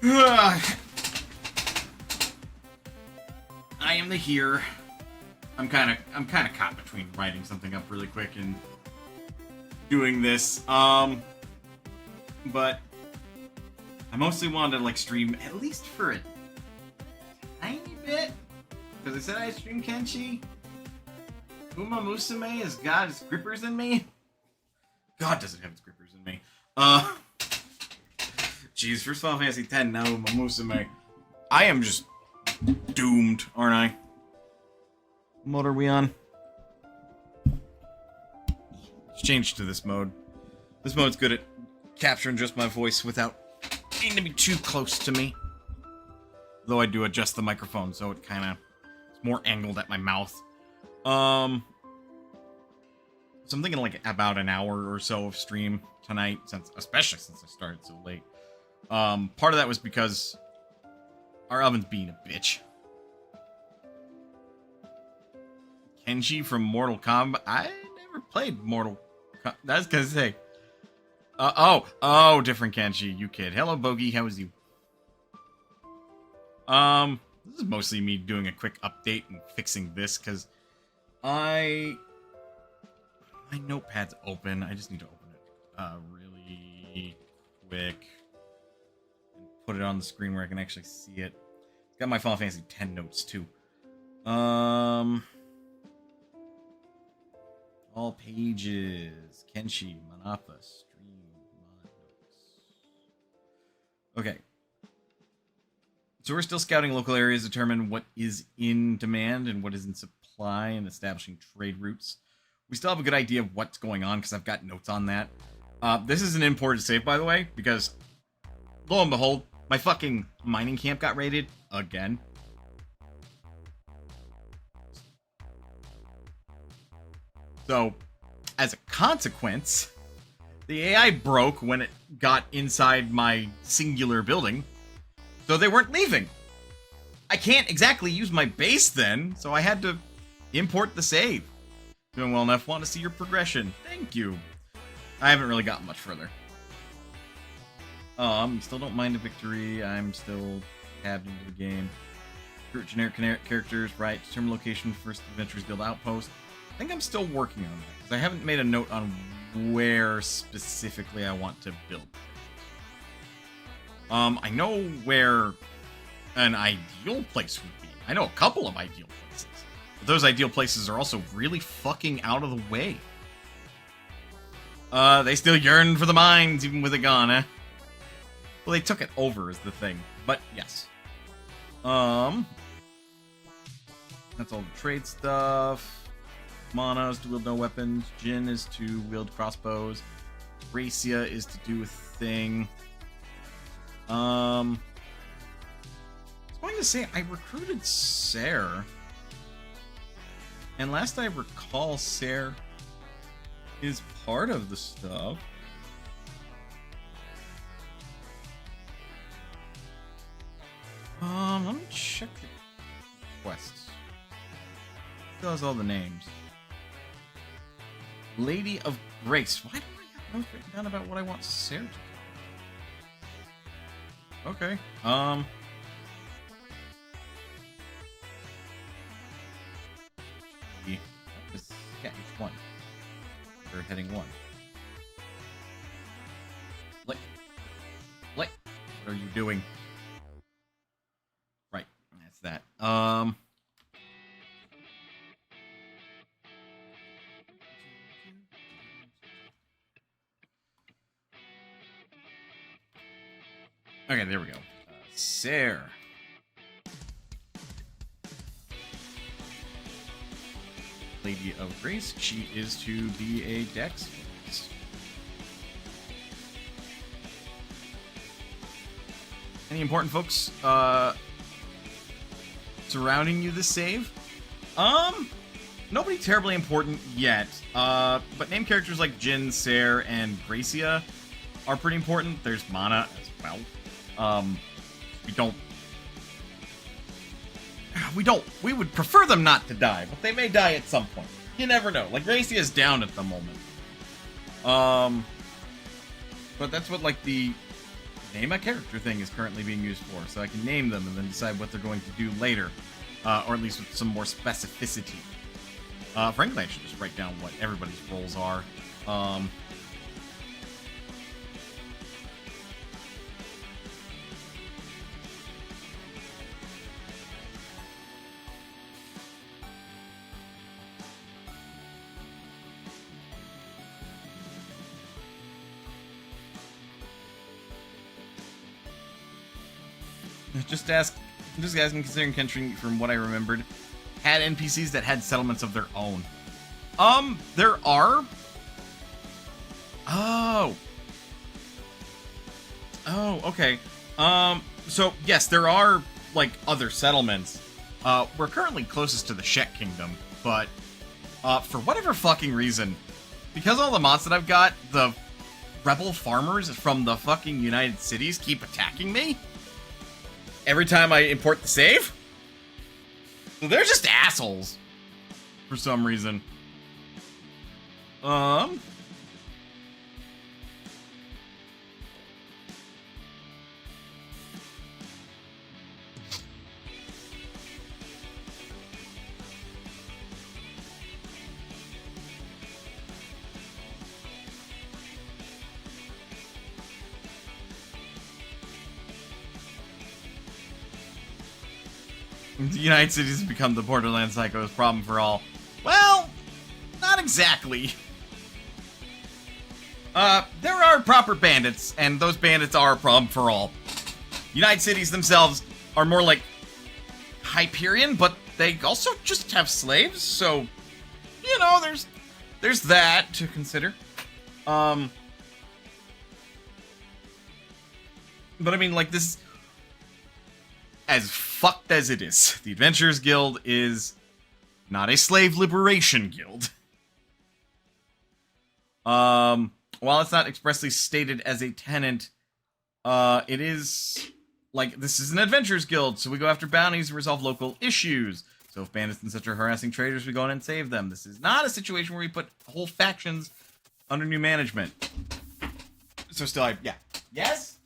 I am the here. I'm kind of caught between writing something up really quick and doing this. But I mostly wanted to like stream at least for a tiny bit, because I said I'd stream Kenshi. Uma Musume has got his grippers in me. God doesn't have his grippers in me. Jeez, first Final Fantasy X, now Uma Musume. I am just doomed, aren't I? What mode are we on? Let's change to this mode. This mode's good at capturing just my voice without needing to be too close to me. Though I do adjust the microphone so it kind of is more angled at my mouth. So I'm thinking like about an hour or so of stream tonight, especially since I started so late. Part of that was because our oven's being a bitch. Kenshi from Mortal Kombat. I never played Mortal Kombat. That's gonna say. Different Kenshi, you kid. Hello, Bogey. How is you? This is mostly me doing a quick update and fixing this because my notepad's open. I just need to open it really quick and put it on the screen where I can actually see it. It's got my Final Fantasy X notes too. All pages. Kenshi, Manafa, stream, mod notes. Okay. So we're still scouting local areas to determine what is in demand and what is in supply and establishing trade routes. We still have a good idea of what's going on because I've got notes on that. This is an imported save, by the way, because lo and behold, my fucking mining camp got raided again. So, as a consequence, the AI broke when it got inside my singular building, so they weren't leaving. I can't exactly use my base then, so I had to import the save. Doing well enough. Want to see your progression. Thank you. I haven't really gotten much further. Still don't mind a victory. I'm still tabbed into the game. Recruit generic characters, right? Determine location, first Adventurers Guild outpost. I think I'm still working on that, because I haven't made a note on where specifically I want to build. I know where an ideal place would be. I know a couple of ideal places. But those ideal places are also really fucking out of the way. They still yearn for the mines, even with it gone, eh? Well, they took it over is the thing. But, yes. That's all the trade stuff. Mana is to wield no weapons. Jin is to wield crossbows. Gracia is to do a thing. I was going to say, I recruited Ser. And last I recall, Ser is part of the stuff. Let me check the quests. It does all the names. Lady of Grace. Why do I have notes written down about what I want Ser to do? Okay. Yeah, each one. We're heading one. What are you doing? Right, that's that. Okay, there we go. Ser. Lady of Grace. She is to be a dex. Any important folks surrounding you this save? Nobody terribly important yet. But named characters like Jin, Ser, and Gracia are pretty important. There's Mana as well. We would prefer them not to die, but they may die at some point. You never know. Like, Gracia is down at the moment. But that's what, like, the name a character thing is currently being used for, so I can name them and then decide what they're going to do later, or at least with some more specificity. Frankly, I should just write down what everybody's roles are. Just asking, considering Kenshi, from what I remembered, had NPCs that had settlements of their own. There are. Oh, okay. So yes, there are like other settlements. We're currently closest to the Shek Kingdom, but for whatever fucking reason, because all the mods that I've got, the rebel farmers from the fucking United Cities keep attacking me every time I import the save. So they're just assholes for some reason. The United Cities has become the Borderlands Psycho's problem for all. Well, not exactly. There are proper bandits, and those bandits are a problem for all. United Cities themselves are more like Hyperion, but they also just have slaves, so, you know, there's that to consider. But I mean, like, this, as fucked as it is, the Adventurers Guild is not a slave liberation guild. While it's not expressly stated as a tenant, it is, like, this is an Adventurers Guild, so we go after bounties and resolve local issues. So if bandits and such are harassing traders, we go in and save them. This is not a situation where we put whole factions under new management. So still, yeah. Yes?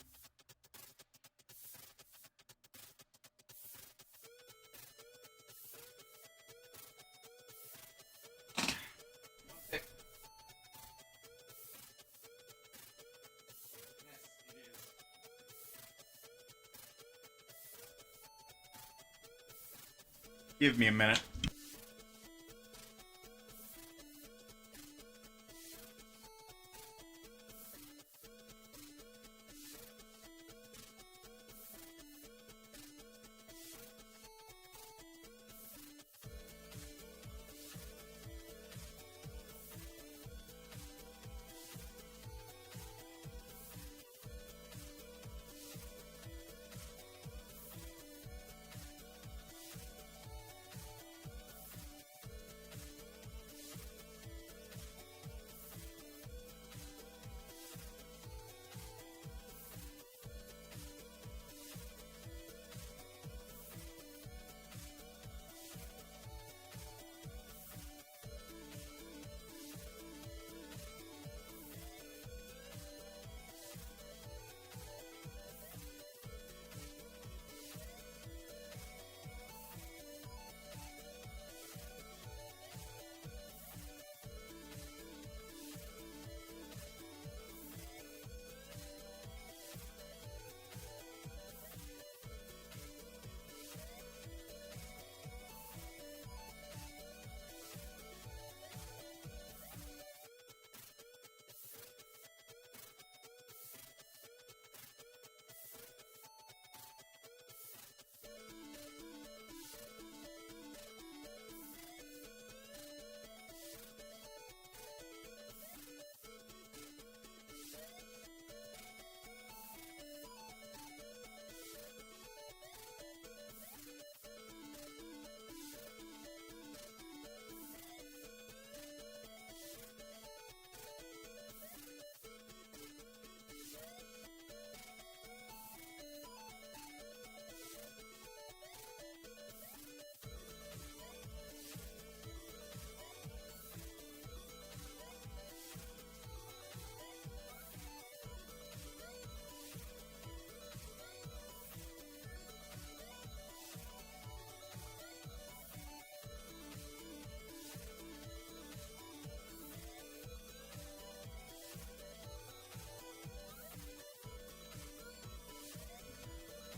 Give me a minute.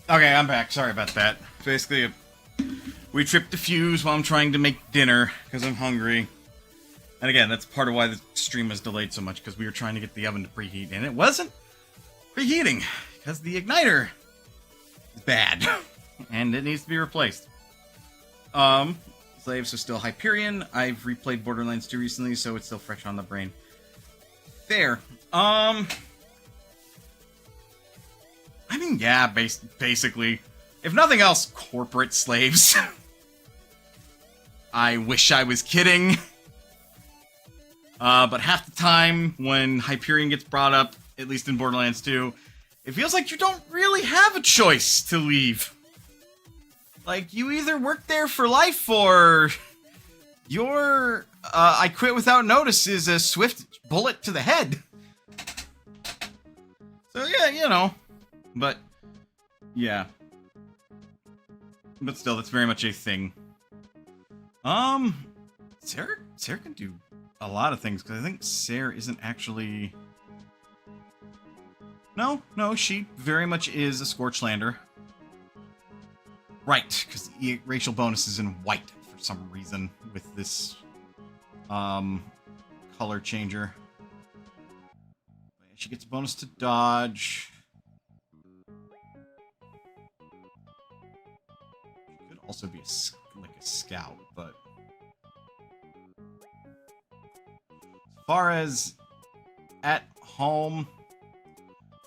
Okay, I'm back. Sorry about that. Basically, we tripped the fuse while I'm trying to make dinner because I'm hungry. And again, that's part of why the stream was delayed so much, because we were trying to get the oven to preheat, and it wasn't preheating because the igniter is bad and it needs to be replaced. Slaves are still Hyperion. I've replayed Borderlands 2 recently, so it's still fresh on the brain. Fair. I mean, yeah, basically. If nothing else, corporate slaves. I wish I was kidding. But half the time, when Hyperion gets brought up, at least in Borderlands 2, it feels like you don't really have a choice to leave. Like, you either work there for life, or your I quit without notice is a swift bullet to the head. So yeah, you know. But, yeah. But still, that's very much a thing. Sarah can do a lot of things, because I think Sarah isn't actually... No, she very much is a Scorchlander. Right, because the racial bonus is in white for some reason with this color changer. She gets a bonus to dodge. She could also be a scout, but... As far as at home,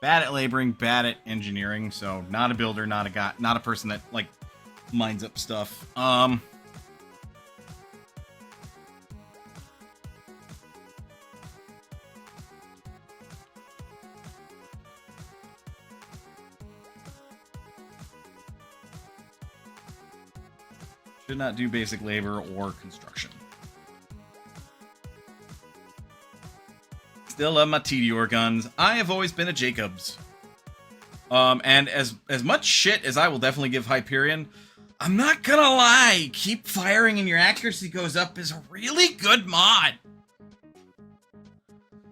bad at laboring, bad at engineering, so not a builder, not a guy, not a person that, like, minds up stuff. Should not do basic labor or construction. Still love my Tediore guns. I have always been a Jacobs. And as much shit as I will definitely give Hyperion, I'm not gonna lie, keep firing and your accuracy goes up is a really good mod.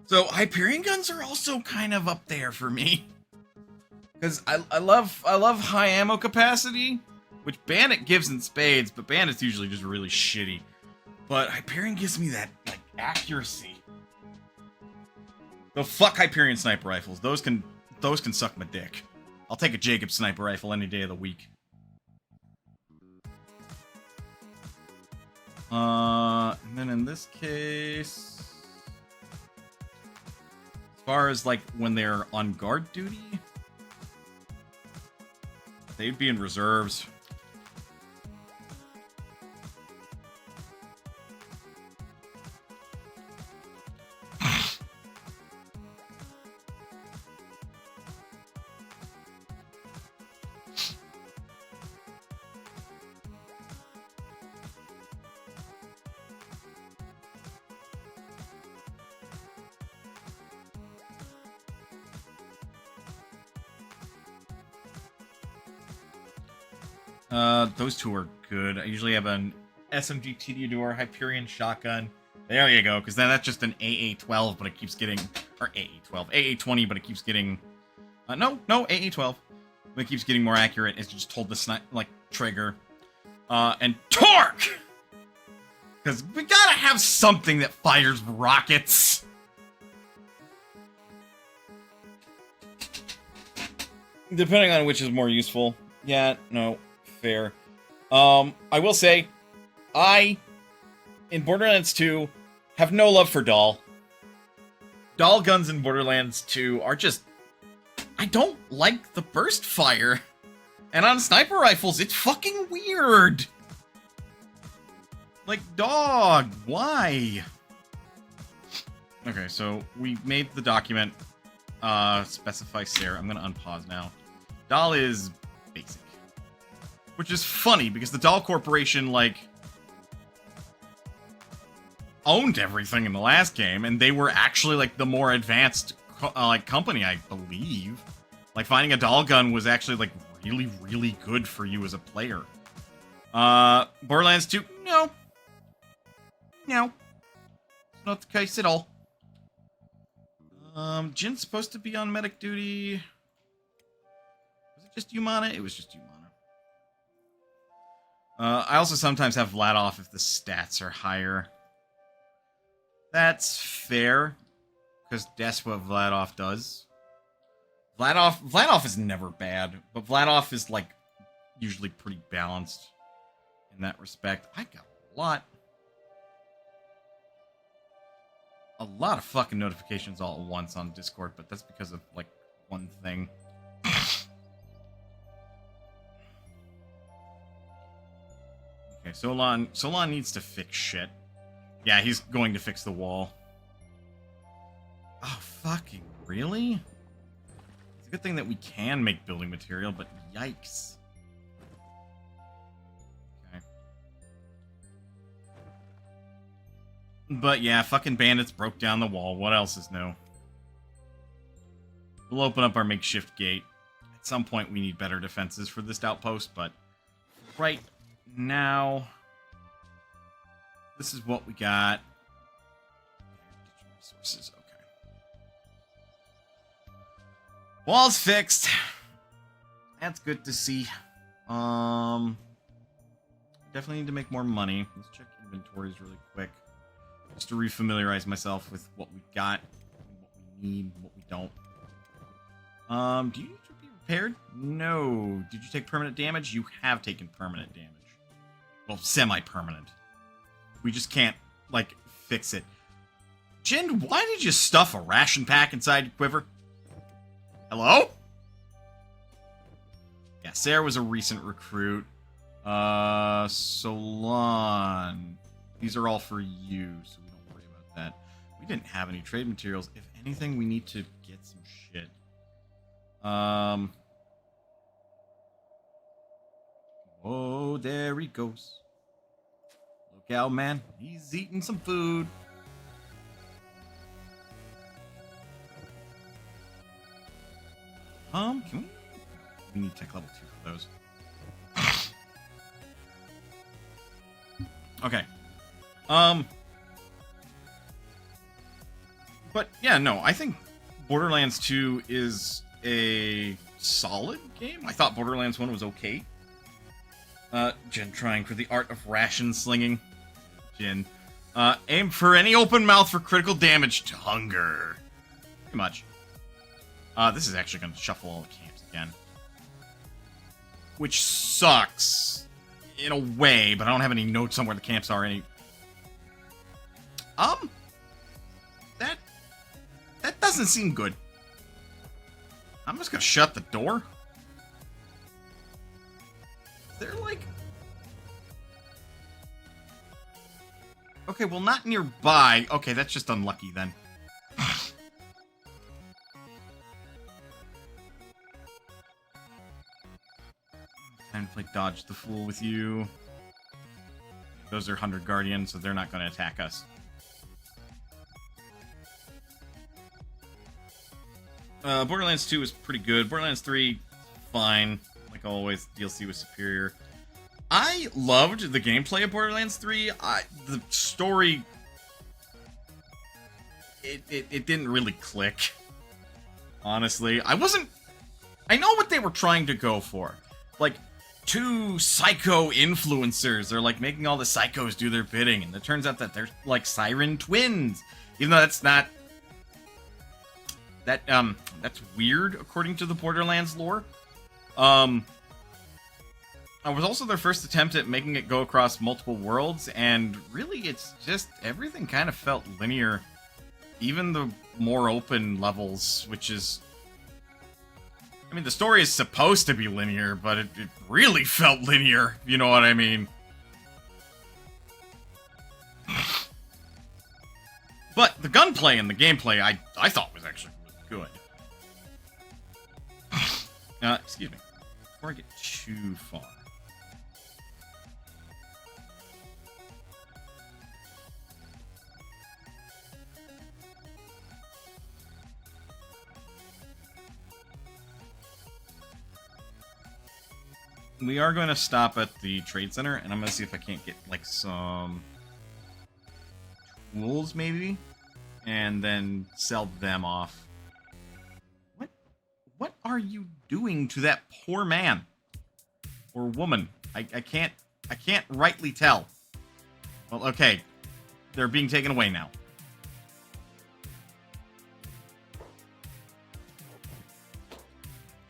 So Hyperion guns are also kind of up there for me. Because I love high ammo capacity, which Bandit gives in spades, but Bandit's usually just really shitty. But Hyperion gives me that, like, accuracy. So fuck Hyperion sniper rifles. Those can suck my dick. I'll take a Jacob sniper rifle any day of the week. And then in this case, as far as like when they're on guard duty, they'd be in reserves. Those two are good. I usually have an SMG Tediore Hyperion shotgun. There you go, because then that's just an AA-12, but it keeps getting... Or AA-12. AA-20, but it keeps getting... no, AA-12. But it keeps getting more accurate as you just hold the trigger. And torque! Because we gotta have something that fires rockets. Depending on which is more useful. Yeah, no, fair. I will say, in Borderlands 2, have no love for Doll. Doll guns in Borderlands 2 are just... I don't like the burst fire. And on sniper rifles, it's fucking weird. Like, dog, why? Okay, so we made the document specify Sarah. I'm gonna unpause now. Doll is basic. Which is funny, because the Doll Corporation, like, owned everything in the last game, and they were actually, like, the more advanced, company, I believe. Like, finding a Doll gun was actually, like, really, really good for you as a player. Borderlands 2, no. No. It's not the case at all. Jin's supposed to be on medic duty. Was it just you, Mana? It was just you, Mana. I also sometimes have Vlad off if the stats are higher. That's fair, because that's what Vladoff does. Vladoff is never bad, but Vladoff is, like, usually pretty balanced in that respect. I got a lot of fucking notifications all at once on Discord, but that's because of, like, one thing. Okay, Solon needs to fix shit. Yeah, he's going to fix the wall. Oh, fucking really? It's a good thing that we can make building material, but yikes. Okay. But yeah, fucking bandits broke down the wall. What else is new? We'll open up our makeshift gate. At some point, we need better defenses for this outpost, but right now, this is what we got. Resources, okay. Wall's fixed. That's good to see. Definitely need to make more money. Let's check inventories really quick. Just to refamiliarize myself with what we've got, what we need, what we don't. Do you need to be repaired? No. Did you take permanent damage? You have taken permanent damage. Well, semi-permanent. We just can't, like, fix it. Jin, why did you stuff a ration pack inside your quiver? Hello? Yeah, Sarah was a recent recruit. Solon. These are all for you, so we don't worry about that. We didn't have any trade materials. If anything, we need to get some shit. Oh, there he goes. Look out, man. He's eating some food. Can we need tech level 2 for those. Okay. But yeah, no, I think Borderlands 2 is a solid game. I thought Borderlands 1 was okay. Jin trying for the art of ration slinging. Jin. Aim for any open mouth for critical damage to hunger. Pretty much. This is actually going to shuffle all the camps again. Which sucks. In a way, but I don't have any notes on where the camps are. That doesn't seem good. I'm just going to shut the door. They're like... Okay, well, not nearby. Okay, that's just unlucky then. Time to play Dodge the Fool with you. Those are 100 Guardians, so they're not going to attack us. Borderlands 2 was pretty good. Borderlands 3, fine. Like always, DLC was superior. I loved the gameplay of Borderlands 3. The story... It didn't really click. Honestly. I know what they were trying to go for. Like, two psycho influencers. They're, like, making all the psychos do their bidding. And it turns out that they're, like, siren twins. Even though that's not... That's weird, according to the Borderlands lore. I was also their first attempt at making it go across multiple worlds, and really it's just, everything kind of felt linear. Even the more open levels, which is... I mean, the story is supposed to be linear, but it really felt linear, if you know what I mean. But the gunplay and the gameplay, I thought was actually really good. Excuse me. Before I get too far. We are going to stop at the trade center, and I'm going to see if I can't get, like, some tools, maybe, and then sell them off. What are you doing to that poor man? Or woman? I can't rightly tell. Well, okay. They're being taken away now.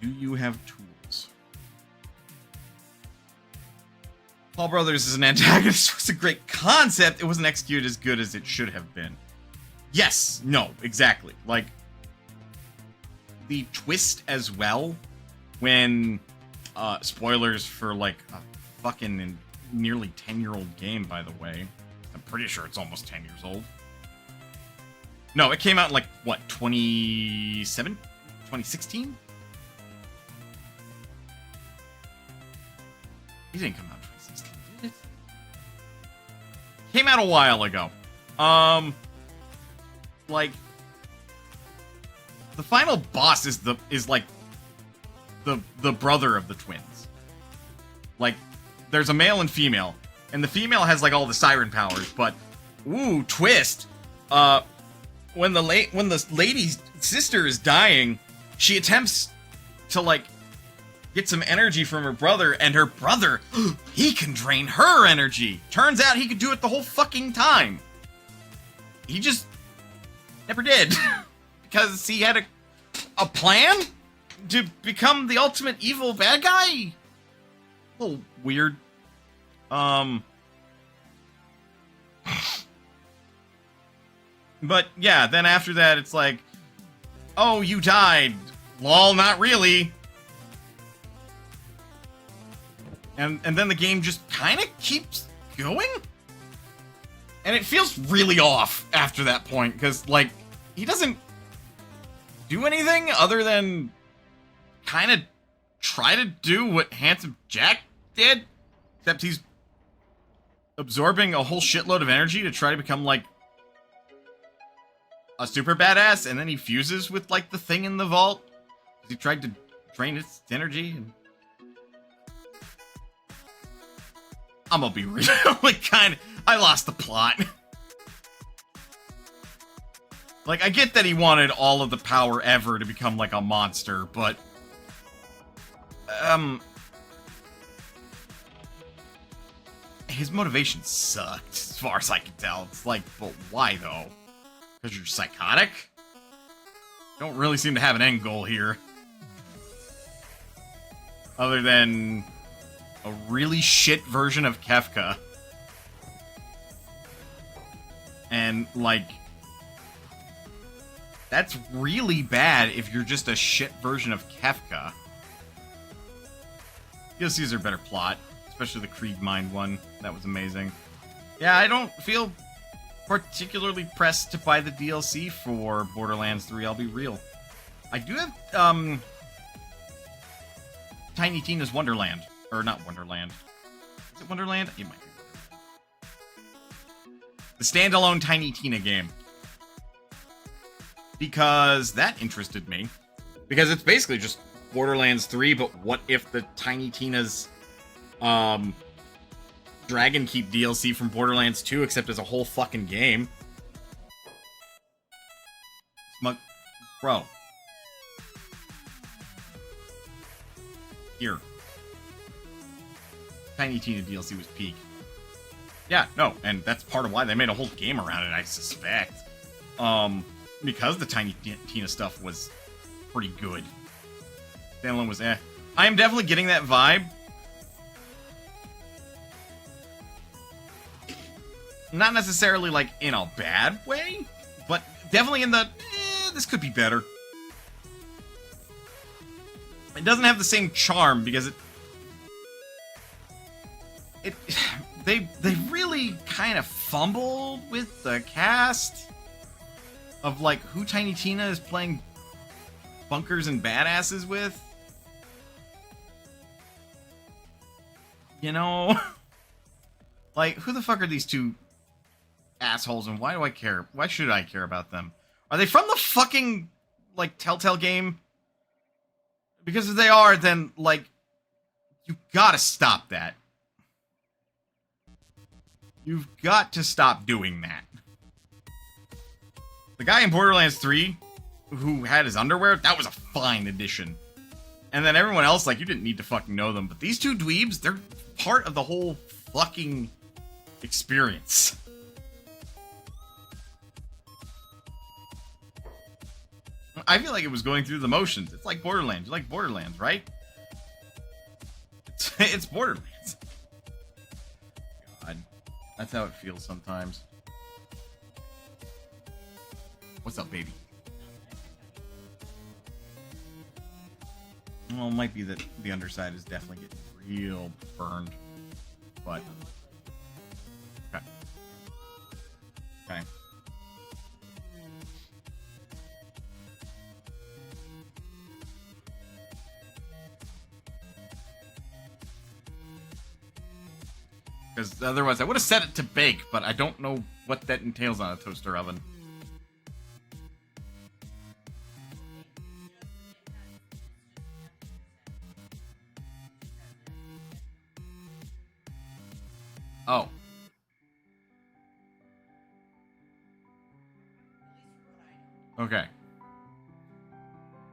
Do you have tools? Paul Brothers as an antagonist was a great concept. It wasn't executed as good as it should have been. Yes, no, exactly. Like, the twist as well, when, spoilers for, like, a fucking nearly 10-year-old game, by the way. I'm pretty sure it's almost 10 years old. No, it came out in, like, what, 2016? It didn't come out in 2016, did it? Came out a while ago. Like, the final boss is like the brother of the twins. Like, there's a male and female, and the female has like all the siren powers, but ooh, twist. When the lady's sister is dying, she attempts to like get some energy from her brother, and her brother, he can drain her energy. Turns out he could do it the whole fucking time. He just never did. Because he had a plan to become the ultimate evil bad guy? A little weird. But yeah, then after that it's like, oh, you died. Lol, not really. And then the game just kind of keeps going? And it feels really off after that point, because, like, he doesn't do anything other than kind of try to do what Handsome Jack did, except he's absorbing a whole shitload of energy to try to become, like, a super badass, and then he fuses with, like, the thing in the vault. He tried to drain its energy, and I'm gonna be real, like, I lost the plot. Like, I get that he wanted all of the power ever to become, like, a monster, but his motivation sucked, as far as I can tell. It's like, but why, though? Because you're psychotic? Don't really seem to have an end goal here. Other than a really shit version of Kefka. And, like, that's really bad if you're just a shit version of Kefka. DLCs are better plot, especially the Kriegmind one. That was amazing. Yeah, I don't feel particularly pressed to buy the DLC for Borderlands 3, I'll be real. I do have, Tiny Tina's Wonderland. Or not Wonderland. Is it Wonderland? It might be Wonderland. The standalone Tiny Tina game. Because that interested me. Because it's basically just Borderlands 3, but what if the Tiny Tina's Dragon Keep DLC from Borderlands 2, except as a whole fucking game? Bro. Here. Tiny Tina DLC was peak. Yeah, no, and that's part of why they made a whole game around it, I suspect. Because the Tiny Tina stuff was pretty good. Standalone was eh. I am definitely getting that vibe. Not necessarily, like, in a bad way, but definitely in the, this could be better. It doesn't have the same charm because they really kind of fumbled with the cast of, like, who Tiny Tina is playing bunkers and badasses with. You know? Like, who the fuck are these two assholes, and why do I care? Why should I care about them? Are they from the fucking, like, Telltale game? Because if they are, then, like, you gotta stop that. You've got to stop doing that. The guy in Borderlands 3 who had his underwear, that was a fine addition. And then everyone else, like, you didn't need to fucking know them. But these two dweebs, they're part of the whole fucking experience. I feel like it was going through the motions. It's like Borderlands. You like Borderlands, right? It's Borderlands. God, that's how it feels sometimes. What's up, baby? Well, it might be that the underside is definitely getting real burned, but okay. Okay. Because otherwise I would have set it to bake, but I don't know what that entails on a toaster oven. Oh. Okay.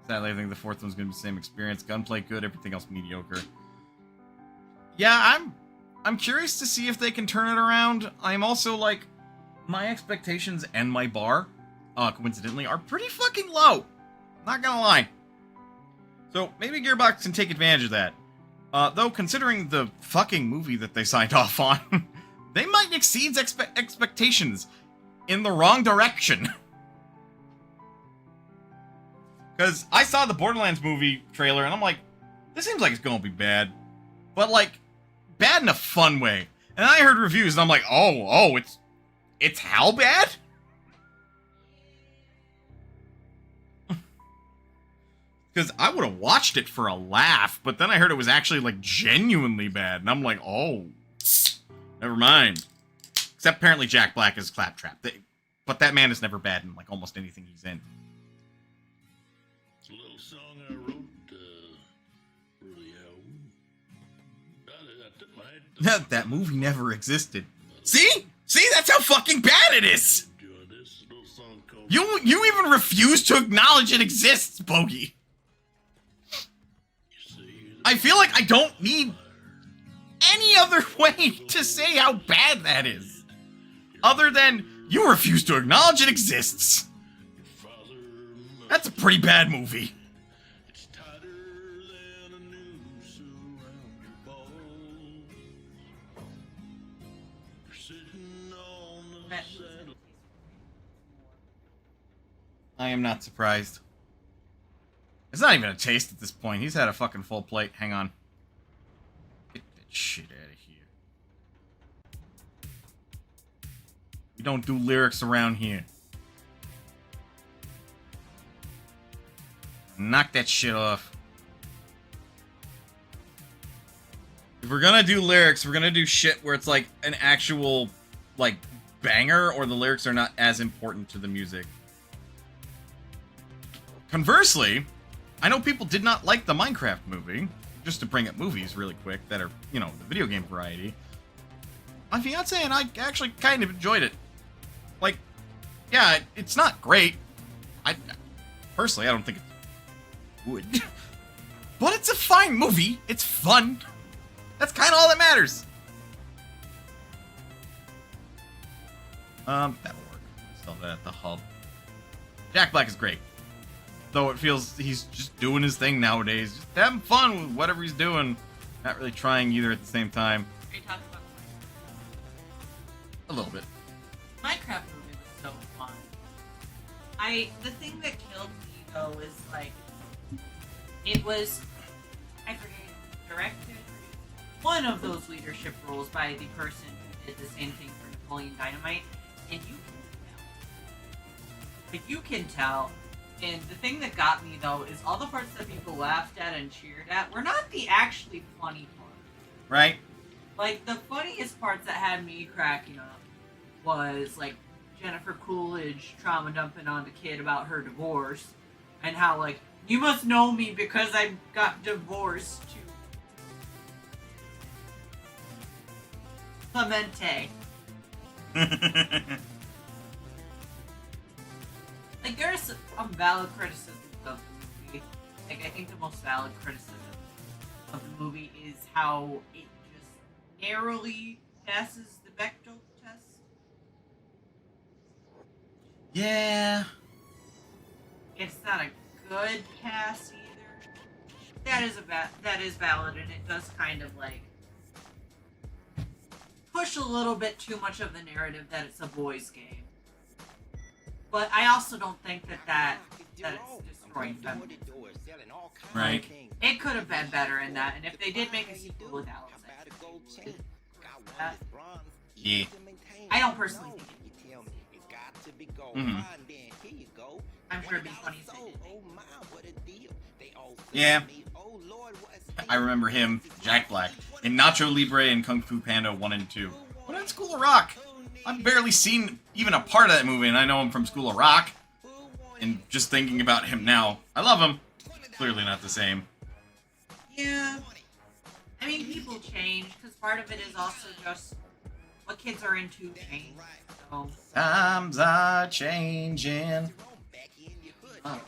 Sadly, I think the fourth one's going to be the same experience. Gunplay good, everything else mediocre. Yeah, I'm curious to see if they can turn it around. I'm also like, my expectations and my bar, coincidentally, are pretty fucking low. Not gonna lie. So maybe Gearbox can take advantage of that. Though, considering the fucking movie that they signed off on, they might exceed expectations in the wrong direction. Because I saw the Borderlands movie trailer, and I'm like, this seems like it's gonna be bad. But, like, bad in a fun way. And I heard reviews, and I'm like, oh, it's how bad? Because I would have watched it for a laugh, but then I heard it was actually, like, genuinely bad. And I'm like, oh, never mind. Except apparently Jack Black is Claptrap. But that man is never bad in, like, almost anything he's in. It's a little song I wrote early out. That movie never existed. See? See? That's how fucking bad it is! You even refuse to acknowledge it exists, Bogey. I feel like I don't need any other way to say how bad that is. Other than, you refuse to acknowledge it exists. That's a pretty bad movie. I am not surprised. It's not even a taste at this point. He's had a fucking full plate. Hang on. Get that shit out of here. We don't do lyrics around here. Knock that shit off. If we're gonna do lyrics, we're gonna do shit where it's like an actual, like, banger, or the lyrics are not as important to the music. Conversely, I know people did not like the Minecraft movie. Just to bring up movies really quick that are, you know, the video game variety. My fiance and I actually kind of enjoyed it. Like, yeah, it's not great. Personally, I don't think it's good. But it's a fine movie. It's fun. That's kind of all that matters. That'll work. Sell that at the hub. Jack Black is great. Though it feels he's just doing his thing nowadays. Just having fun with whatever he's doing. Not really trying either at the same time. Are you talking about A little bit. Minecraft movie was so fun. The thing that killed me though is like it was, I forget, directed one of those leadership roles by the person who did the same thing for Napoleon Dynamite, and you can tell. And the thing that got me though is all the parts that people laughed at and cheered at were not the actually funny parts. Right? Like the funniest parts that had me cracking up was like Jennifer Coolidge trauma dumping on the kid about her divorce, and how like, you must know me because I got divorced to Clemente. Like, there's some valid criticism of the movie, Like, I think the most valid criticism of the movie is how it just airily passes the Bechdel test. Yeah. It's not a good pass either. That is valid, and it does kind of like push a little bit too much of the narrative that it's a boys' game. But I also don't think that it's destroying them. Right. It could have been better in that, and if they did make a sequel with Alice, Yeah. I don't personally think it. Mm-hmm. I'm sure it'd be funny if they did. Yeah. I remember him, Jack Black, in Nacho Libre and Kung Fu Panda 1 and 2. But in School of Rock, I've barely seen even a part of that movie, and I know him from School of Rock. And just thinking about him now, I love him. Clearly not the same. Yeah. I mean, people change, because part of it is also just what kids are into change. So. Times are changing. Oh.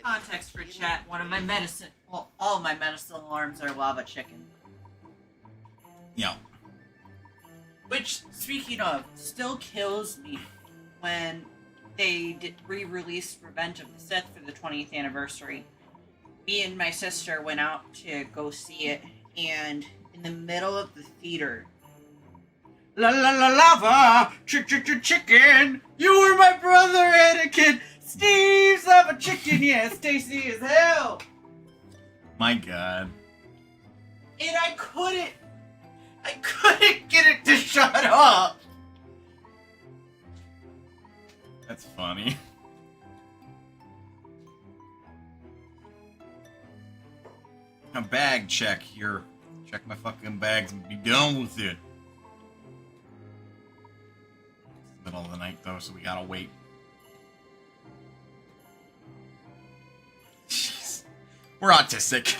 Context for chat, one of my medicine, well, all my medicine alarms are lava chicken. Yeah. Which, speaking of, still kills me when they re-released Revenge of the Sith for the 20th anniversary. Me and my sister went out to go see it, and in the middle of the theater, la la la lava, chicken, you were my brother Anakin, Steve's lava chicken, yes, tasty as hell. My God. And I couldn't get it to shut up. That's funny. A bag check here. Check my fucking bags and be done with it. It's the middle of the night though, so we gotta wait. Jeez. We're autistic.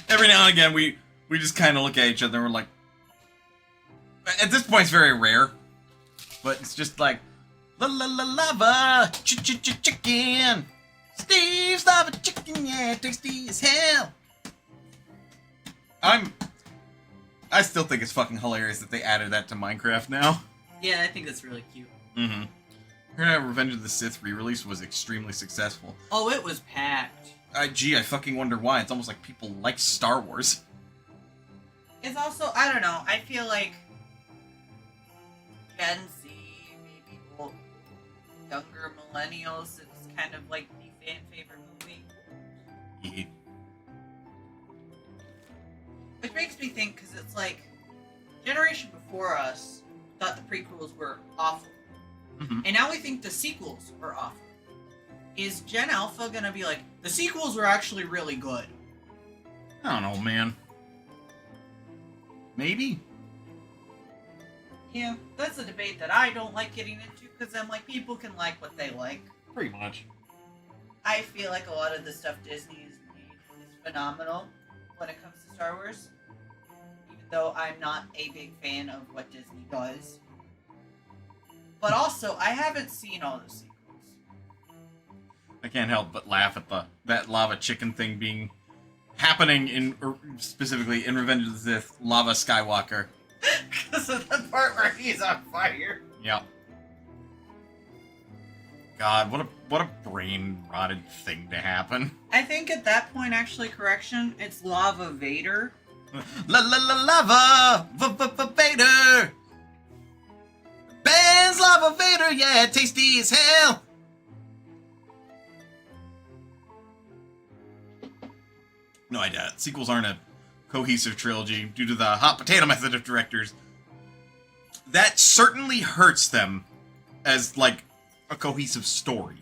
Every now and again we just kind of look at each other and we're like, at this point it's very rare, but it's just like, la la la lava, chicken, Steve's lava chicken, yeah, tasty as hell. I still think it's fucking hilarious that they added that to Minecraft now. Yeah, I think that's really cute. Mm-hmm. Heard that Revenge of the Sith re-release was extremely successful. Oh, it was packed. Gee, I fucking wonder why. It's almost like people like Star Wars. It's also, I don't know, I feel like Gen Z, maybe younger millennials, it's kind of like the fan favorite movie. Yeah. Which makes me think, because it's like, generation before us thought the prequels were awful. Mm-hmm. And now we think the sequels are awful. Is Gen Alpha gonna be like, the sequels were actually really good? I don't know, man. Maybe? Yeah, that's a debate that I don't like getting into, because I'm like, people can like what they like. Pretty much. I feel like a lot of the stuff Disney has made is phenomenal when it comes to Star Wars. Even though I'm not a big fan of what Disney does. But also, I haven't seen all the sequels. I can't help but laugh at that lava chicken thing being happening specifically in Revenge of the Sith, Lava Skywalker. Because of the part where he's on fire. Yep. God, what a brain rotted thing to happen. I think at that point, actually, correction, it's Lava Vader. La la la lava Vader. Ben's Lava Vader, yeah, tasty as hell. No, I doubt. Sequels aren't a cohesive trilogy due to the hot potato method of directors. That certainly hurts them as, like, a cohesive story.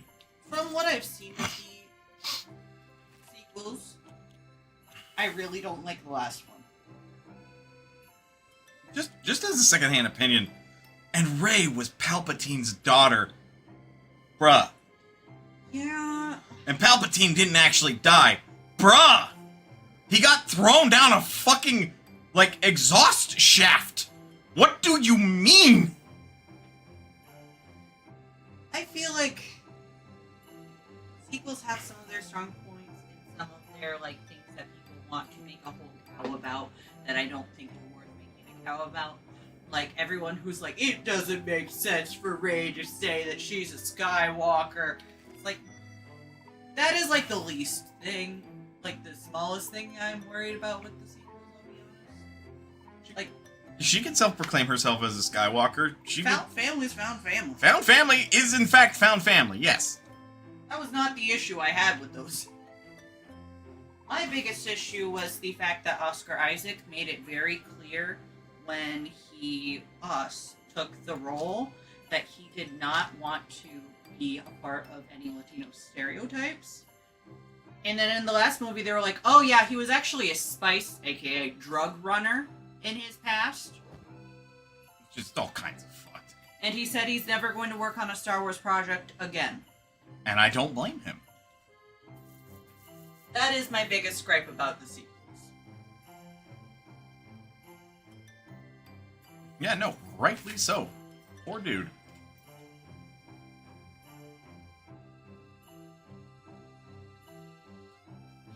From what I've seen of the sequels, I really don't like the last one. Just as a secondhand opinion, and Rey was Palpatine's daughter. Bruh. Yeah. And Palpatine didn't actually die. Bruh! He got thrown down a fucking, like, exhaust shaft. What do you mean? I feel like sequels have some of their strong points and some of their like things that people want to make a whole cow about that I don't think are worth making a cow about. Like everyone who's like, it doesn't make sense for Rey to say that she's a Skywalker. It's like that is like the least thing, like the smallest thing I'm worried about with the sequels. I'll be honest. Like She can self-proclaim herself as a Skywalker. found family's found family. Found family is in fact found family. Yes. That was not the issue I had with those. My biggest issue was the fact that Oscar Isaac made it very clear when he took the role that he did not want to be a part of any Latino stereotypes. And then in the last movie, they were like, oh yeah, he was actually a spice, aka drug runner, in his past. Just all kinds of fucked. And he said he's never going to work on a Star Wars project again. And I don't blame him. That is my biggest gripe about the sequels. Yeah, no, rightly so. Poor dude.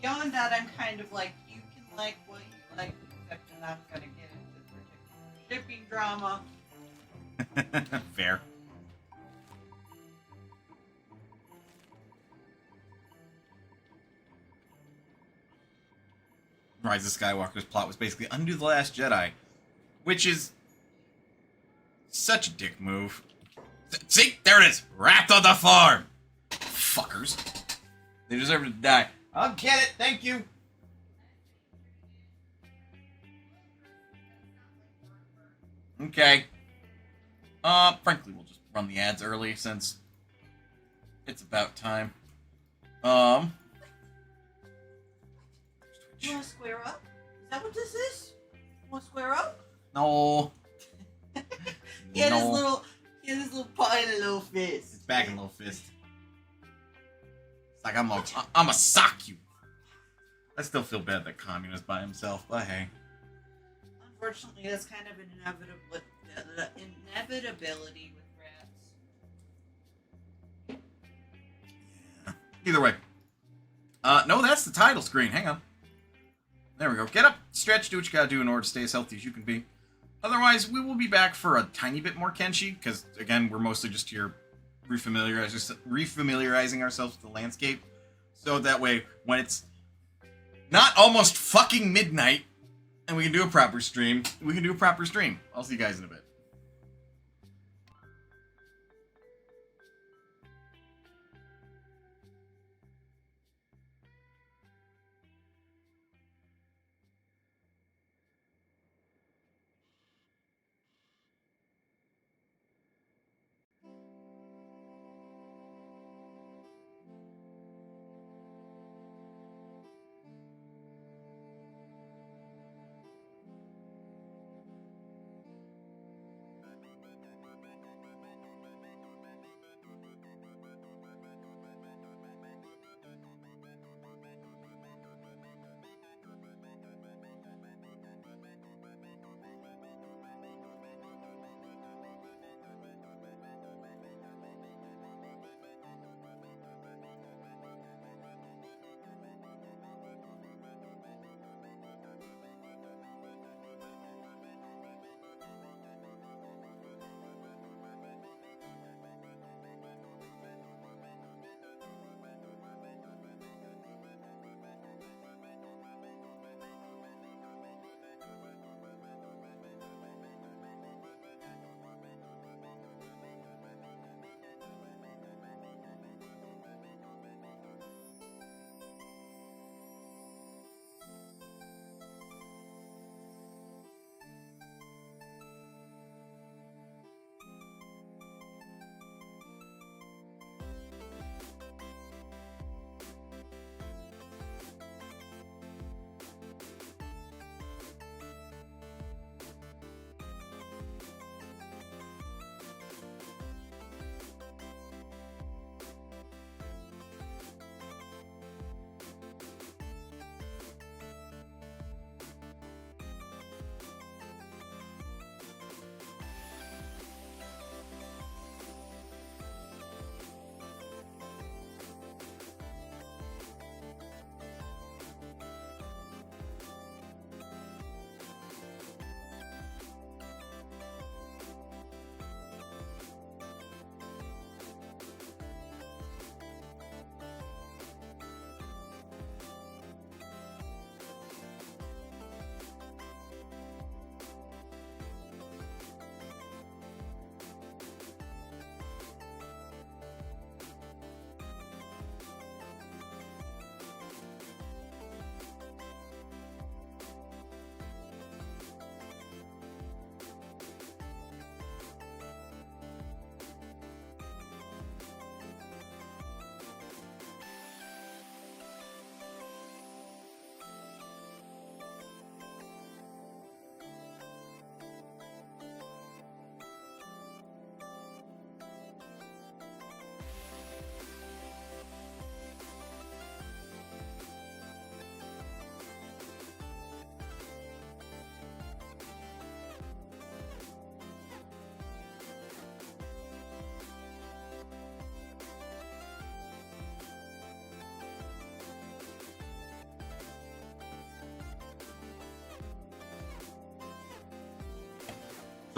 Beyond that, I'm kind of like, you can like what you like, except you're not going to get into particular shipping drama. Fair. Rise of Skywalker's plot was basically undo The Last Jedi, which is such a dick move. See? There it is! Wrapped on the farm! Fuckers. They deserve to die. I'll get it, thank you! Okay. Frankly, we'll just run the ads early since it's about time. You want to square up? Is that what this is? You want to square up? No. He had No. his little paw in a little fist. It's back in little fist. It's like I'm a sock you. I still feel bad that Commune is by himself, but hey. Unfortunately, that's kind of an inevitability with rats. Yeah. Either way. No, that's the title screen. Hang on. There we go. Get up, stretch, do what you gotta do in order to stay as healthy as you can be. Otherwise, we will be back for a tiny bit more Kenshi, because, again, we're mostly just here refamiliarizing ourselves with the landscape. So that way, when it's not almost fucking midnight, and we can do a proper stream, we can do a proper stream. I'll see you guys in a bit.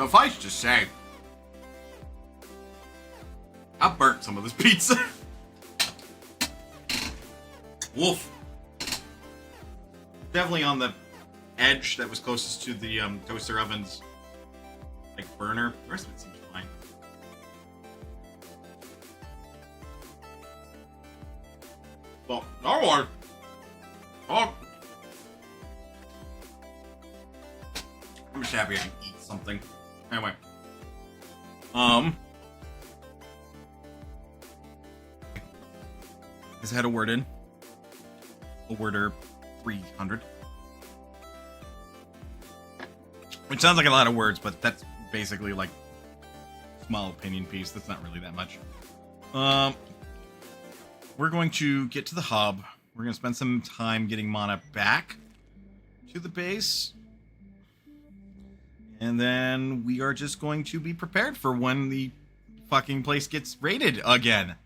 Suffice to say, I burnt some of this pizza. Woof. Definitely on the edge that was closest to the toaster oven's like burner. The rest of it seems fine. Well, that one. Oh. I'm just happy I can eat something. Anyway. Has had a word in. A worder 300. Which sounds like a lot of words, but that's basically like a small opinion piece. That's not really that much. We're going to get to the hub. We're going to spend some time getting Mana back to the base. And then we are just going to be prepared for when the fucking place gets raided again.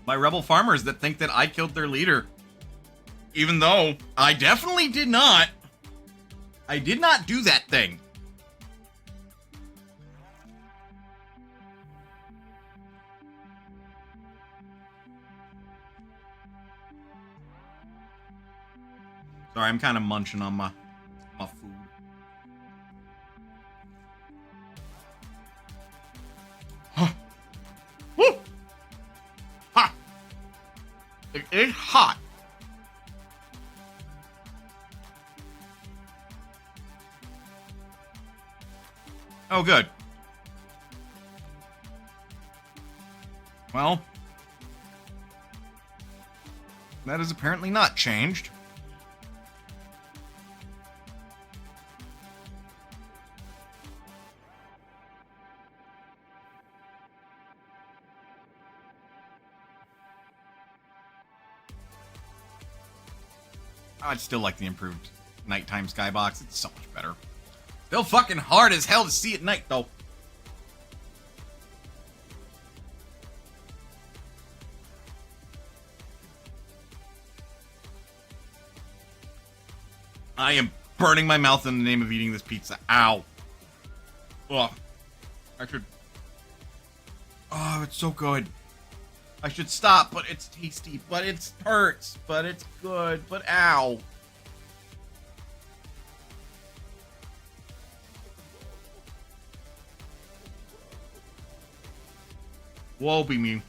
By rebel farmers that think that I killed their leader. Even though I definitely did not. I did not do that thing. Sorry, I'm kind of munching on my food. Huh. Woo! Hot. It is hot. Oh, good. Well, that is apparently not changed. I'd still like the improved nighttime skybox. It's so much better. Still fucking hard as hell to see at night, though. I am burning my mouth in the name of eating this pizza. Ow. Ugh. I should... Oh, it's so good. I should stop, but it's tasty, but it hurts, but it's good, but ow. Woe be me.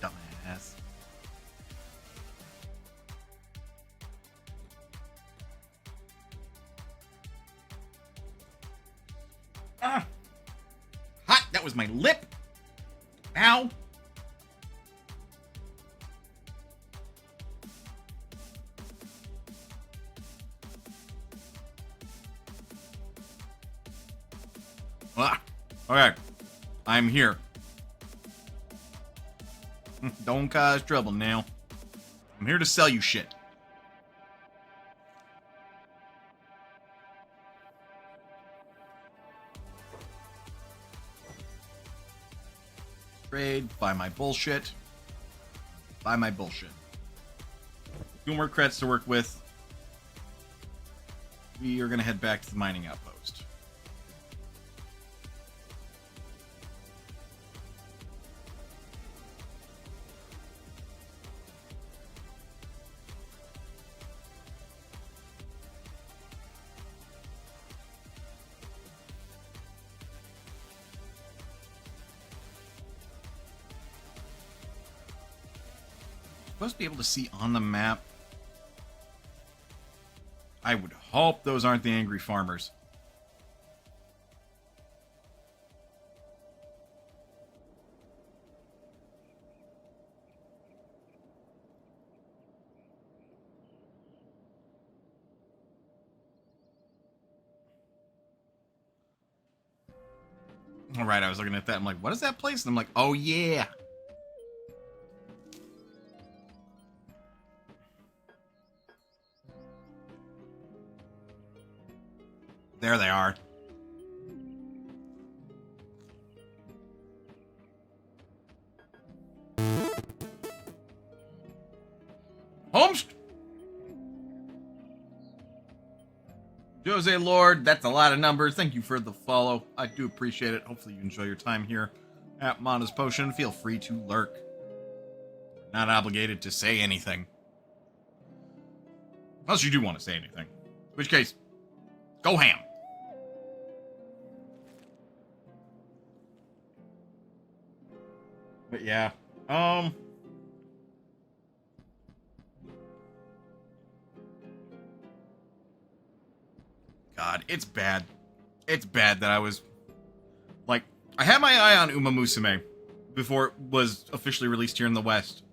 Dumbass. Hot, that was my lip. Ow. Okay, I'm here. Don't cause trouble now. I'm here to sell you shit. Trade, buy my bullshit. Buy my bullshit. 2 more creds to work with. We are going to head back to the mining outpost. Supposed to be able to see on the map. I would hope those aren't the angry farmers. All right, I was looking at that. I'm like, what is that place? And I'm like, oh yeah. There they are. Holmes! Jose Lord, that's a lot of numbers. Thank you for the follow. I do appreciate it. Hopefully you enjoy your time here at Mana's Potion. Feel free to lurk. Not obligated to say anything. Unless you do want to say anything. In which case, go ham. But yeah, God, it's bad. It's bad that I was, like, I had my eye on Uma Musume before it was officially released here in the West.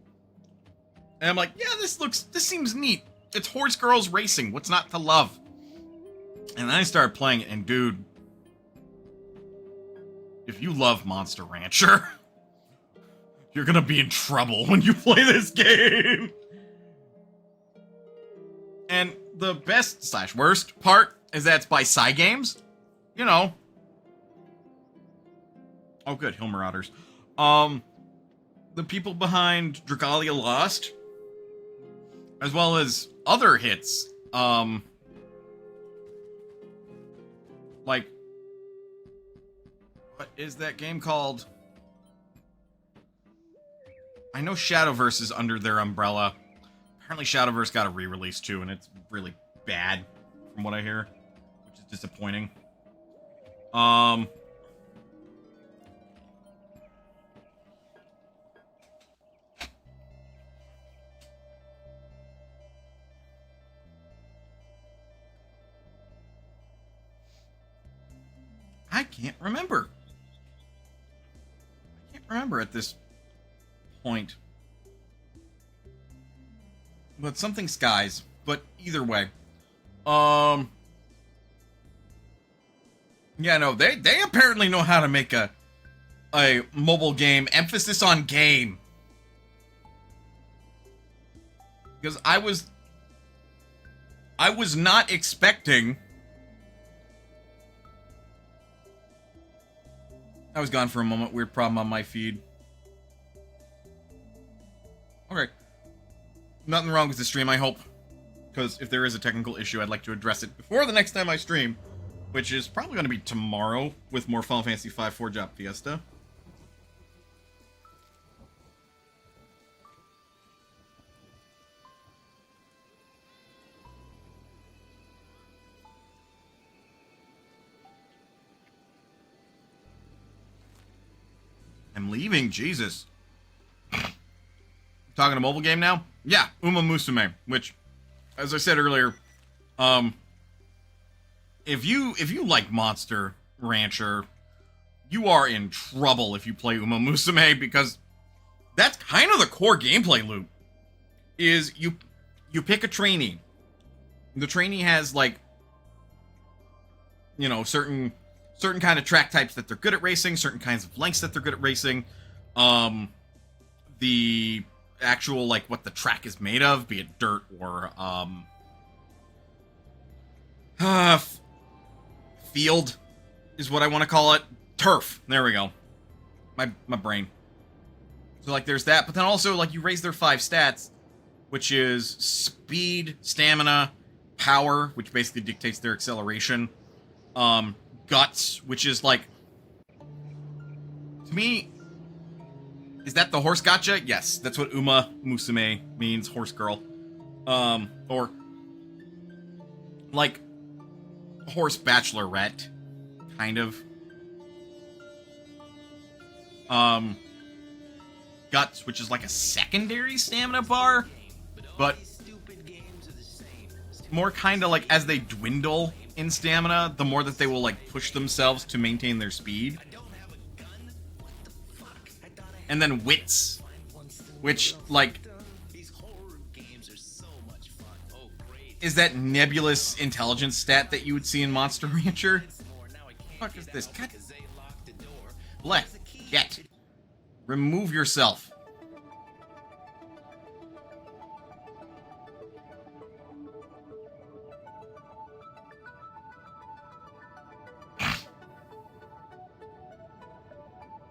And I'm like, yeah, this seems neat. It's horse girls racing. What's not to love? And then I started playing it, and dude, if you love Monster Rancher, you're gonna be in trouble when you play this game. And the best / worst part is that it's by Cygames. You know. Oh, good. Hill Marauders. The people behind Dragalia Lost, as well as other hits. Like, what is that game called? I know Shadowverse is under their umbrella. Apparently Shadowverse got a re-release too, and it's really bad, from what I hear, which is disappointing. I can't remember. I can't remember at this point. But something skies. But either way. Yeah, no, they apparently know how to make a mobile game. Emphasis on game. Because I was not expecting. I was gone for a moment. Weird problem on my feed. Okay. Nothing wrong with the stream, I hope. Because if there is a technical issue, I'd like to address it before the next time I stream. Which is probably going to be tomorrow with more Final Fantasy V Forge Up Fiesta. I'm leaving, Jesus. Talking a mobile game now? Yeah, Uma Musume, which, as I said earlier, if you like Monster Rancher, you are in trouble if you play Uma Musume, because that's kind of the core gameplay loop. Is you pick a trainee. The trainee has, like, you know, certain kind of track types that they're good at racing, certain kinds of lengths that they're good at racing. The actual, like, what the track is made of, be it dirt or field is what I want to call it. Turf. There we go. My brain. So, like, there's that, but then also, like, you raise their 5 stats, which is speed, stamina, power, which basically dictates their acceleration, guts, which is, like, to me, is that the horse gotcha? Yes, that's what Uma Musume means, horse girl. Or, like, horse bachelorette, kind of. Guts, which is like a secondary stamina bar, but more kind of like as they dwindle in stamina, the more that they will, like, push themselves to maintain their speed. And then wits, which, like, is that nebulous intelligence stat that you would see in Monster Rancher. What the fuck is this? God. Get. Remove yourself.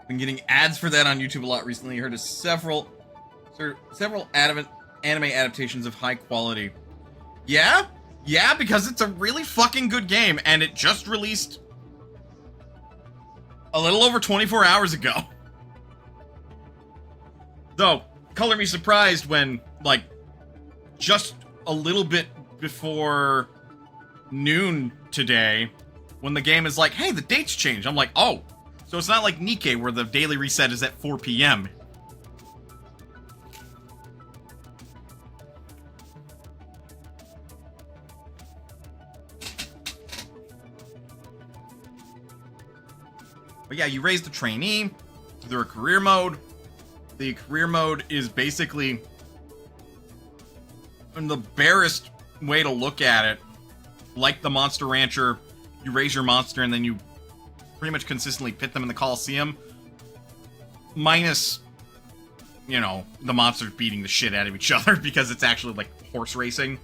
Been getting ads for that on YouTube a lot recently. Heard of several anime adaptations of high quality. Yeah, because it's a really fucking good game, and it just released a little over 24 hours ago. Though, color me surprised when, like, just a little bit before noon today, when the game is like, hey, the date's changed. I'm like, oh. So it's not like Nikkei, where the daily reset is at 4 p.m. But yeah, you raise the trainee through a career mode. The career mode is basically, in the barest way to look at it, like the Monster Rancher, you raise your monster and then you pretty much consistently pit them in the Coliseum. Minus, you know, the monsters beating the shit out of each other because it's actually like horse racing.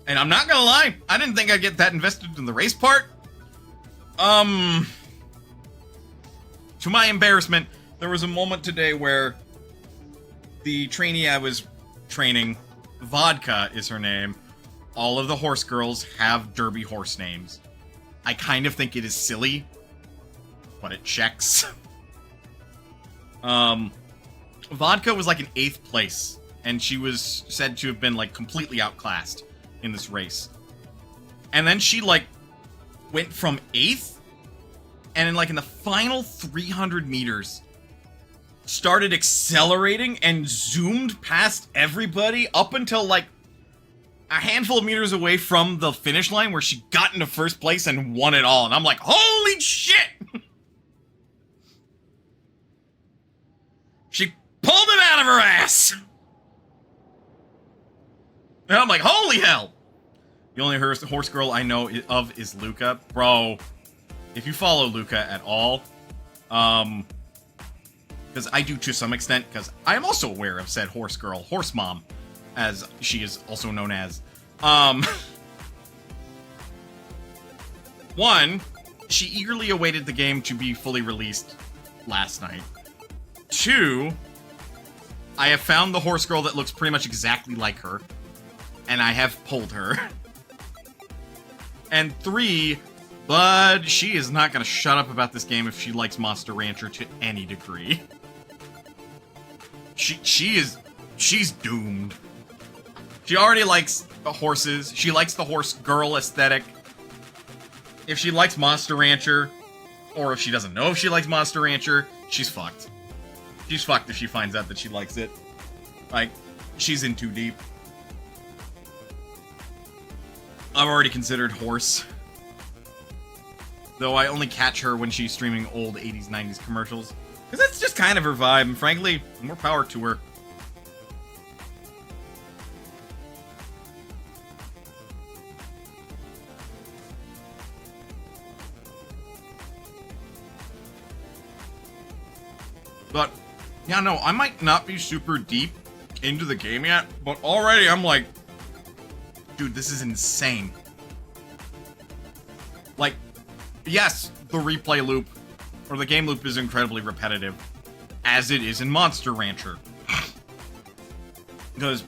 And I'm not gonna lie, I didn't think I'd get that invested in the race part. To my embarrassment, there was a moment today where the trainee I was training, Vodka is her name, all of the horse girls have derby horse names. I kind of think it is silly, but it checks. Vodka was like in 8th place, and she was said to have been like completely outclassed in this race. And then she like went from 8th, and in the final 300 meters, started accelerating and zoomed past everybody up until like a handful of meters away from the finish line, where she got into 1st place and won it all. And I'm like, holy shit! She pulled it out of her ass! And I'm like, holy hell! The only horse girl I know of is Luca. Bro, if you follow Luca at all, because I do to some extent, because I am also aware of said horse girl, horse mom, as she is also known as. One, she eagerly awaited the game to be fully released last night. 2, I have found the horse girl that looks pretty much exactly like her, and I have pulled her. And 3, but she is not gonna shut up about this game if she likes Monster Rancher to any degree. She's doomed. She already likes the horses. She likes the horse girl aesthetic. If she likes Monster Rancher, or if she doesn't know if she likes Monster Rancher, she's fucked. She's fucked if she finds out that she likes it. Like, she's in too deep. I've already considered horse. Though I only catch her when she's streaming old 80s, 90s commercials. Because that's just kind of her vibe, and frankly, more power to her. But, yeah, no, I might not be super deep into the game yet, but already I'm like, dude, this is insane. Like, yes, the replay loop, or the game loop, is incredibly repetitive, as it is in Monster Rancher. Because,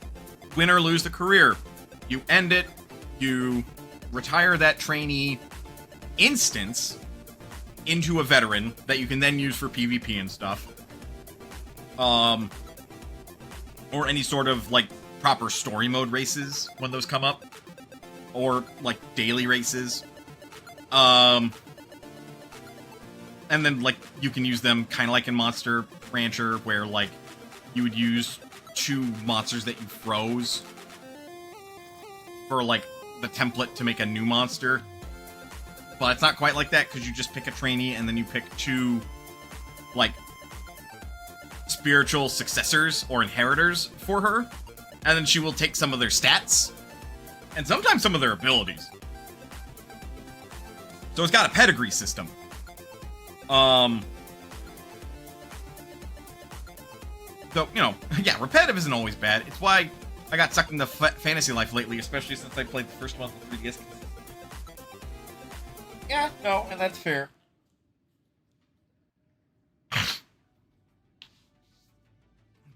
win or lose the career, you end it, you retire that trainee instance into a veteran that you can then use for PvP and stuff. Or any sort of, like, proper story mode races when those come up. Or, like, daily races. And then, like, you can use them kind of like in Monster Rancher, where, like, you would use 2 monsters that you froze for, like, the template to make a new monster. But it's not quite like that, because you just pick a trainee and then you pick 2, like, spiritual successors or inheritors for her, and then she will take some of their stats and sometimes some of their abilities. So it's got a pedigree system. So, you know, yeah, repetitive isn't always bad. It's why I got sucked into fantasy life lately, especially since I played the first one with 3DS. Yeah, no, and that's fair.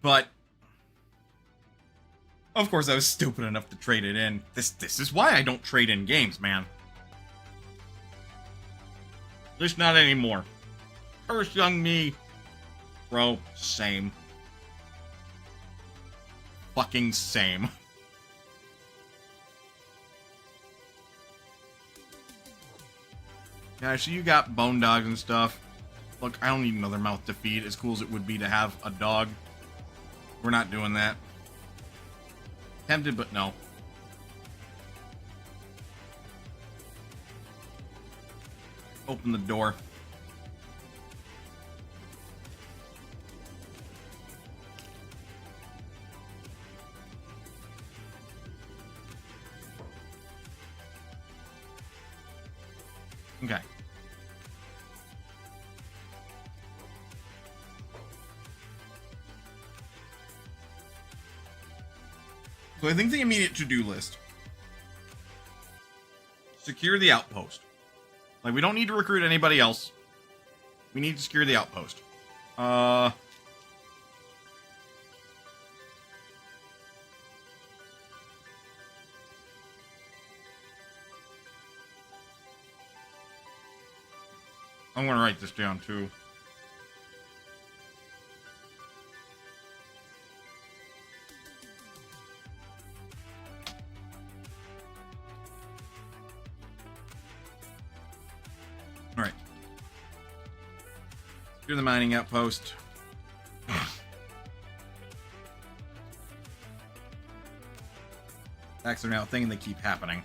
But of course, I was stupid enough to trade it in. This is why I don't trade in games, man. At least not anymore. Curse young me. Bro, same. Fucking same. Yeah, so you got bone dogs and stuff. Look, I don't need another mouth to feed, as cool as it would be to have a dog. We're not doing that. Tempted, but no. Open the door. Okay. So I think the immediate to-do list. Secure the outpost. Like, we don't need to recruit anybody else. We need to secure the outpost. I'm gonna write this down, too. Alright. Secure the mining outpost. Attacks are now a thing and they keep happening.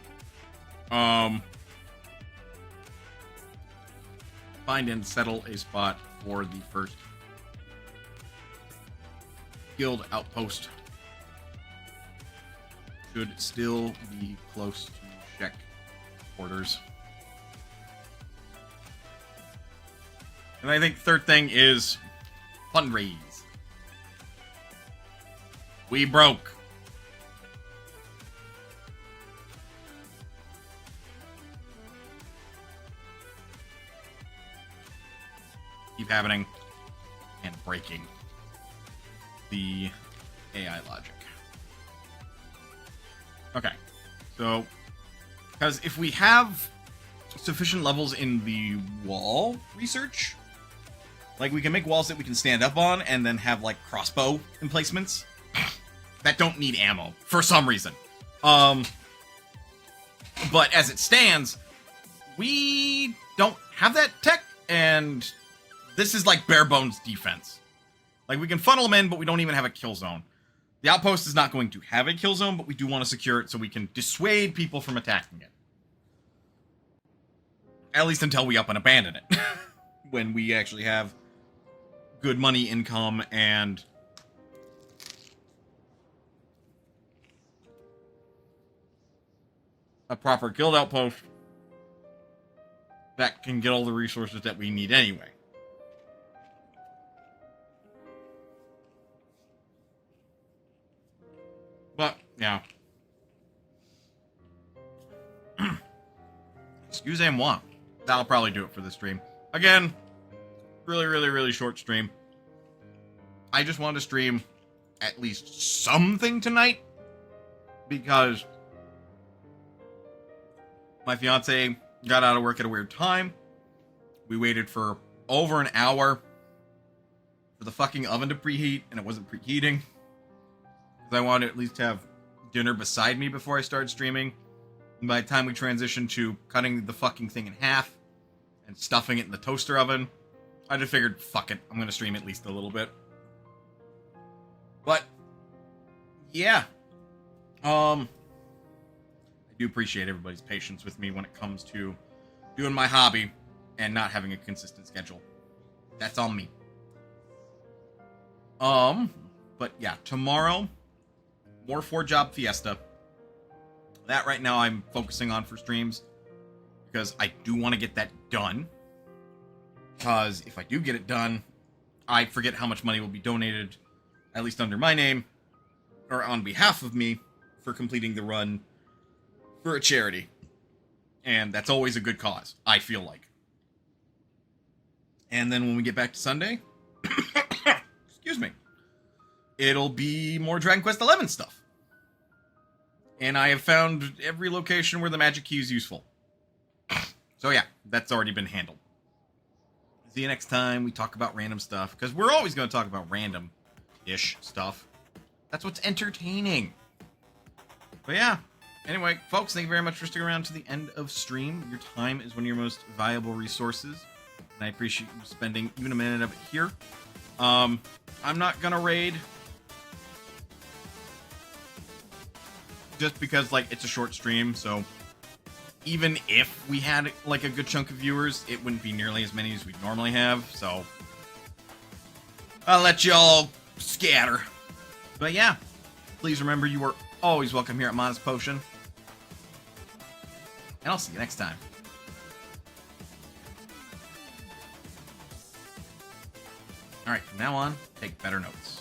Find and settle a spot for the first guild outpost. Should still be close to Shek quarters. And I think third thing is fundraise. We broke. Keep happening and breaking the AI logic. Okay, so because if we have sufficient levels in the wall research, like we can make walls that we can stand up on and then have like crossbow emplacements that don't need ammo for some reason. But as it stands, we don't have that tech, and this is like bare bones defense. Like, we can funnel them in, but we don't even have a kill zone. The outpost is not going to have a kill zone, but we do want to secure it so we can dissuade people from attacking it. At least until we up and abandon it. When we actually have good money income and a proper guild outpost that can get all the resources that we need anyway. But, yeah. Excusez-moi. That'll probably do it for this stream. Again, really short stream. I just wanted to stream at least something tonight, because my fiance got out of work at a weird time. We waited for over an hour for the fucking oven to preheat, and it wasn't preheating. I wanted to at least have dinner beside me before I started streaming. And by the time we transitioned to cutting the fucking thing in half and stuffing it in the toaster oven, I just figured, fuck it, I'm going to stream at least a little bit. But, yeah. I do appreciate everybody's patience with me when it comes to doing my hobby and not having a consistent schedule. That's on me. But yeah, tomorrow, more 4-job fiesta. That right now I'm focusing on for streams, because I do want to get that done. Because if I do get it done, I forget how much money will be donated, at least under my name, or on behalf of me, for completing the run for a charity. And that's always a good cause, I feel like. And then when we get back to Sunday, excuse me, it'll be more Dragon Quest XI stuff. And I have found every location where the magic key is useful. So yeah, that's already been handled. See you next time we talk about random stuff, because we're always going to talk about random-ish stuff. That's what's entertaining. But yeah, anyway, folks, thank you very much for sticking around to the end of stream. Your time is one of your most valuable resources, and I appreciate you spending even a minute of it here. I'm not going to raid, just because, like, it's a short stream, so even if we had, like, a good chunk of viewers, it wouldn't be nearly as many as we'd normally have, so I'll let y'all scatter. But yeah, please remember you are always welcome here at Modest Potion, and I'll see you next time. Alright, from now on, take better notes.